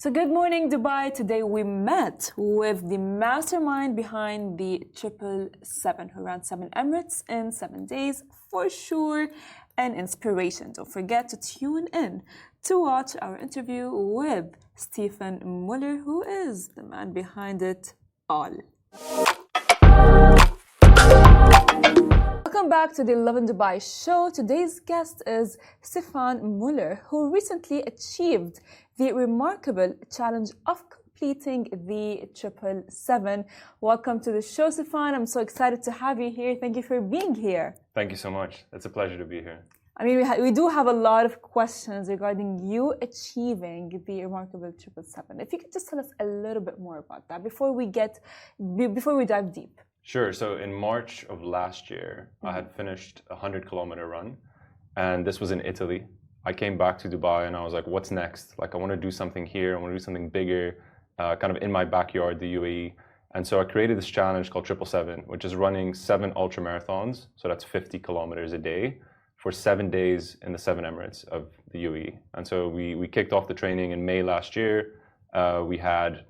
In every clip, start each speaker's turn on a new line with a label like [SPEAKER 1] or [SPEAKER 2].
[SPEAKER 1] So good morning, Dubai. Today we met with the mastermind behind the 777, who ran 7 Emirates in 7 days. For sure, an inspiration. Don't forget to tune in to watch our interview with Stephen Muller, who is the man behind it all. Welcome back to the Lovin Dubai show. Today's guest is Stephen Muller, who recently achieved the remarkable challenge of completing the 777. Welcome to the show, Stephen. I'm so excited to have you here. Thank you for being here.
[SPEAKER 2] Thank you so much. It's a pleasure to be here.
[SPEAKER 1] I mean, we do have a lot of questions regarding you achieving the remarkable 777. If you could just tell us a little bit more about that before we dive deep.
[SPEAKER 2] Sure. So in March of last year, I had finished a 100-kilometer run, and this was in Italy. I came back to Dubai and I was like, what's next? Like, I want to do something here. I want to do something bigger, kind of in my backyard, the UAE. And so I created this challenge called 777, which is running 7 ultra marathons. So that's 50 kilometers a day for 7 days in the 7 Emirates of the UAE. And so we kicked off the training in May last year. We had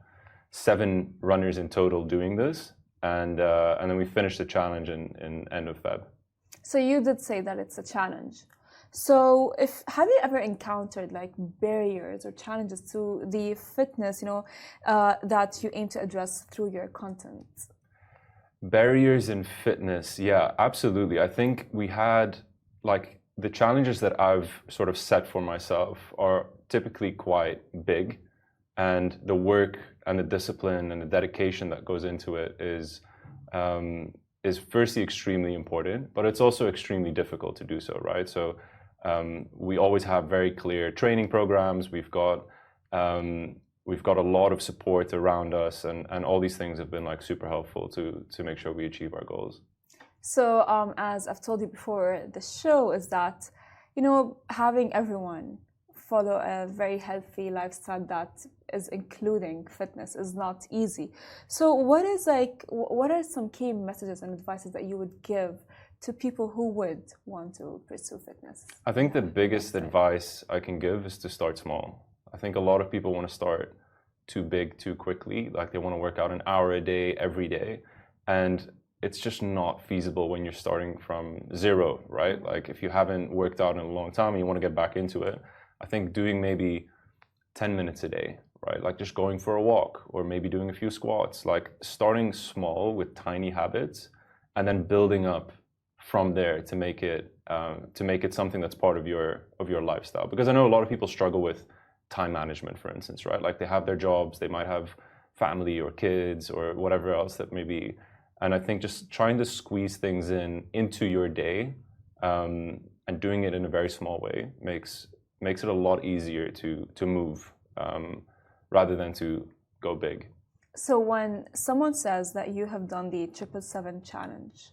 [SPEAKER 2] 7 runners in total doing this. And then we finished the challenge in end of Feb.
[SPEAKER 1] So you did say that it's a challenge. So have you ever encountered like barriers or challenges to the fitness, that you aim to address through your content?
[SPEAKER 2] Barriers in fitness, yeah, absolutely. I think we had like the challenges that I've sort of set for myself are typically quite big, and the work and the discipline and the dedication that goes into it is firstly extremely important, but it's also extremely difficult to do so, right? So we always have very clear training programs. We've got a lot of support around us, and all these things have been like super helpful to make sure we achieve our goals.
[SPEAKER 1] So as I've told you before, the show is that, having everyone follow a very healthy lifestyle that is including fitness is not easy. So what are some key messages and advices that you would give to people who would want to pursue fitness?
[SPEAKER 2] I think the biggest advice I can give is to start small. I think a lot of people want to start too big too quickly. Like they want to work out an hour a day, every day. And it's just not feasible when you're starting from zero, right? Like if you haven't worked out in a long time and you want to get back into it, I think doing maybe 10 minutes a day, right? Like just going for a walk or maybe doing a few squats, like starting small with tiny habits and then building up from there to make it something that's part of your lifestyle. Because I know a lot of people struggle with time management, for instance, right? Like they have their jobs, they might have family or kids or whatever else that may be. And I think just trying to squeeze things into your day and doing it in a very small way makes it a lot easier to move rather than to go big.
[SPEAKER 1] So when someone says that you have done the 777 challenge,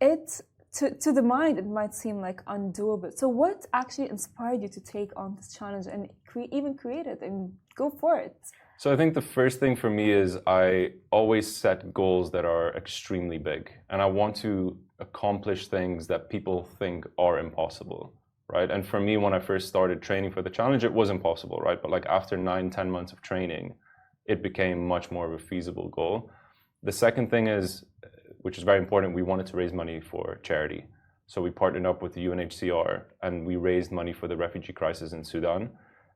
[SPEAKER 1] to the mind, it might seem like undoable. So what actually inspired you to take on this challenge and even create it and go for it?
[SPEAKER 2] So I think the first thing for me is I always set goals that are extremely big, and I want to accomplish things that people think are impossible, right? And for me, when I first started training for the challenge, it was impossible, right? But like after 9-10 months of training, it became much more of a feasible goal. The second thing is, which is very important, we wanted to raise money for charity. So we partnered up with the UNHCR and we raised money for the refugee crisis in Sudan.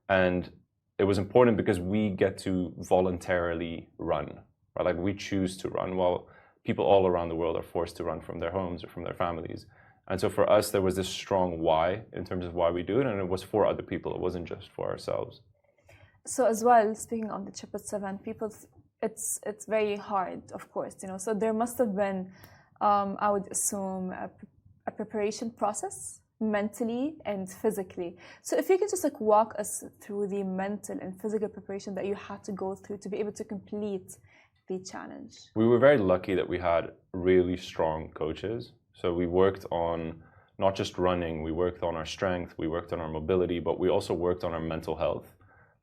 [SPEAKER 2] And it was important because we get to voluntarily run, right? Like we choose to run while people all around the world are forced to run from their homes or from their families. And so for us, there was this strong why in terms of why we do it. And it was for other people. It wasn't just for ourselves.
[SPEAKER 1] So as well, speaking on the 777, it's very hard, of course, So there must have been, I would assume, a preparation process mentally and physically. So if you could just like walk us through the mental and physical preparation that you had to go through to be able to complete the challenge.
[SPEAKER 2] We were very lucky that we had really strong coaches. So we worked on not just running, we worked on our strength, we worked on our mobility, but we also worked on our mental health.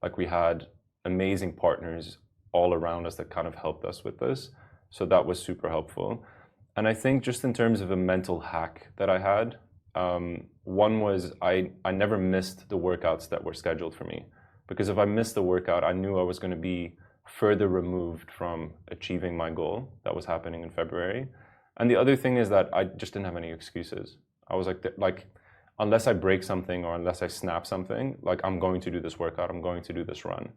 [SPEAKER 2] Like we had amazing partners all around us that kind of helped us with this. So that was super helpful. And I think just in terms of a mental hack that I had, one was I never missed the workouts that were scheduled for me. because if I missed the workout, I knew I was going to be further removed from achieving my goal that was happening in February. And the other thing is that I just didn't have any excuses. I was like unless I break something or unless I snap something, like I'm going to do this workout, I'm going to do this run.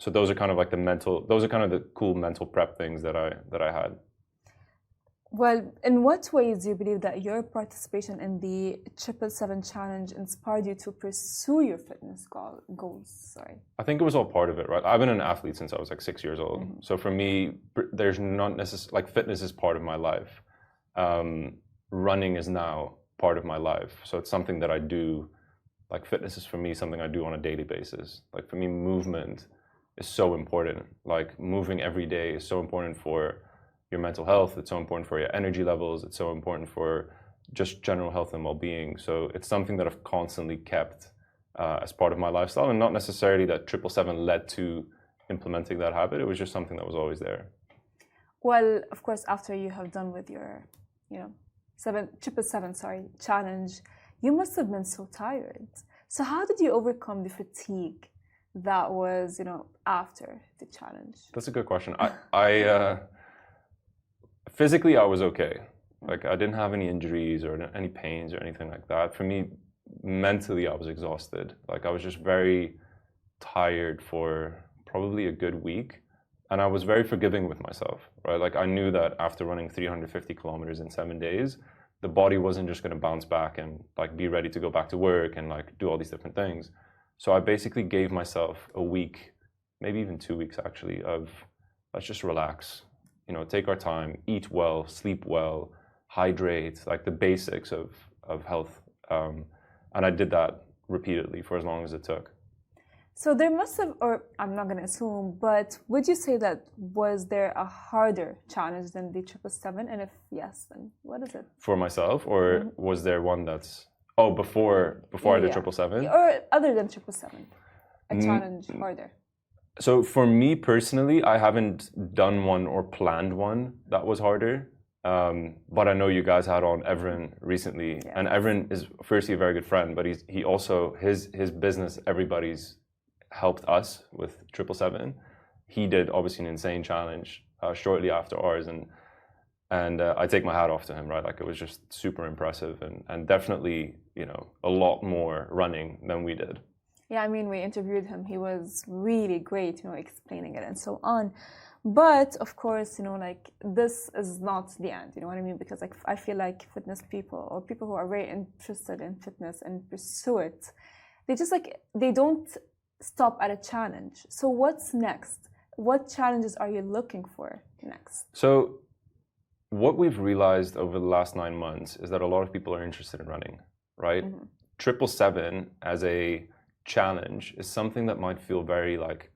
[SPEAKER 2] So those are kind of like the cool mental prep things that I had.
[SPEAKER 1] Well, in what ways do you believe that your participation in the 777 challenge inspired you to pursue your fitness goals? Sorry.
[SPEAKER 2] I think it was all part of it, right? I've been an athlete since I was like 6 years old. Mm-hmm. So for me, there's not necessarily, like fitness is part of my life. Running is now part of my life. So it's something that I do, like fitness is for me something I do on a daily basis. Like for me, movement is so important. Like moving every day is so important for your mental health, it's so important for your energy levels, it's so important for just general health and well-being. So it's something that I've constantly kept as part of my lifestyle, and not necessarily that 777 led to implementing that habit. It was just something that was always there.
[SPEAKER 1] Well, of course, after you have done with your, 777 challenge, you must have been so tired. So how did you overcome the fatigue that was, after the challenge?
[SPEAKER 2] That's a good question. I physically, I was okay. Like I didn't have any injuries or any pains or anything like that. For me, mentally, I was exhausted. Like I was just very tired for probably a good week. And I was very forgiving with myself, right? Like I knew that after running 350 kilometers in 7 days, the body wasn't just going to bounce back and like be ready to go back to work and like do all these different things. So I basically gave myself a week, maybe even 2 weeks actually, of let's just relax. Take our time, eat well, sleep well, hydrate, like the basics of health. And I did that repeatedly for as long as it took.
[SPEAKER 1] So there must have, or I'm not going to assume, but would you say that was there a harder challenge than the 777? And if yes, then what is it?
[SPEAKER 2] For myself, or was there one that's, before I did 777?
[SPEAKER 1] Or other than 777, a challenge harder?
[SPEAKER 2] So for me personally, I haven't done one or planned one that was harder. But I know you guys had on Evren recently, and Evren is firstly a very good friend, but he also his business, everybody's helped us with 777. He did obviously an insane challenge shortly after ours, and I take my hat off to him, right? Like it was just super impressive and definitely a lot more running than we did.
[SPEAKER 1] Yeah, I mean, we interviewed him. He was really great, explaining it and so on. But of course, like this is not the end. You know what I mean? Because like I feel like fitness people or people who are very interested in fitness and pursue it, they don't stop at a challenge. So what's next? What challenges are you looking for next?
[SPEAKER 2] So what we've realized over the last 9 months is that a lot of people are interested in running, right? 777 as a challenge is something that might feel very like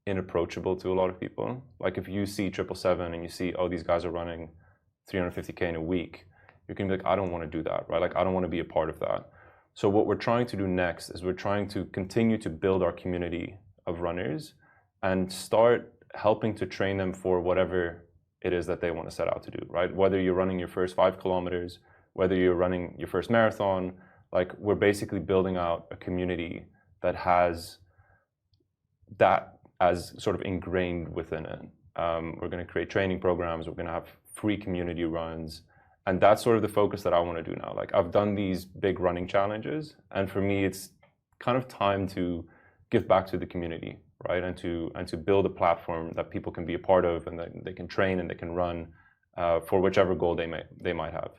[SPEAKER 2] inapproachable to a lot of people. Like if you see 777 and you see, oh, these guys are running 350K in a week, you can be like, I don't want to do that, right? Like I don't want to be a part of that. So what we're trying to do next is we're trying to continue to build our community of runners and start helping to train them for whatever it is that they want to set out to do, right? Whether you're running your first 5 kilometers, whether you're running your first marathon, like we're basically building out a community that has that as sort of ingrained within it. We're going to create training programs. We're going to have free community runs. And that's sort of the focus that I want to do now. Like I've done these big running challenges. And for me, it's kind of time to give back to the community, right? And to build a platform that people can be a part of and that they can train and they can run for whichever goal they might have.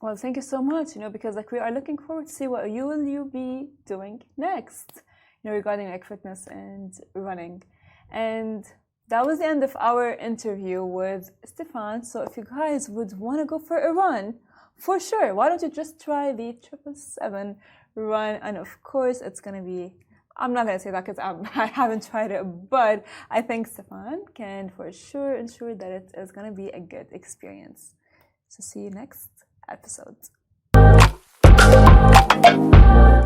[SPEAKER 1] Well, thank you so much, because like we are looking forward to see what you will be doing next, regarding like fitness and running. And that was the end of our interview with Stefan. So if you guys would want to go for a run, for sure, why don't you just try the 777 run? And of course, it's going to be, I'm not going to say that because I haven't tried it, but I think Stefan can for sure ensure that it is going to be a good experience. So see you next episode.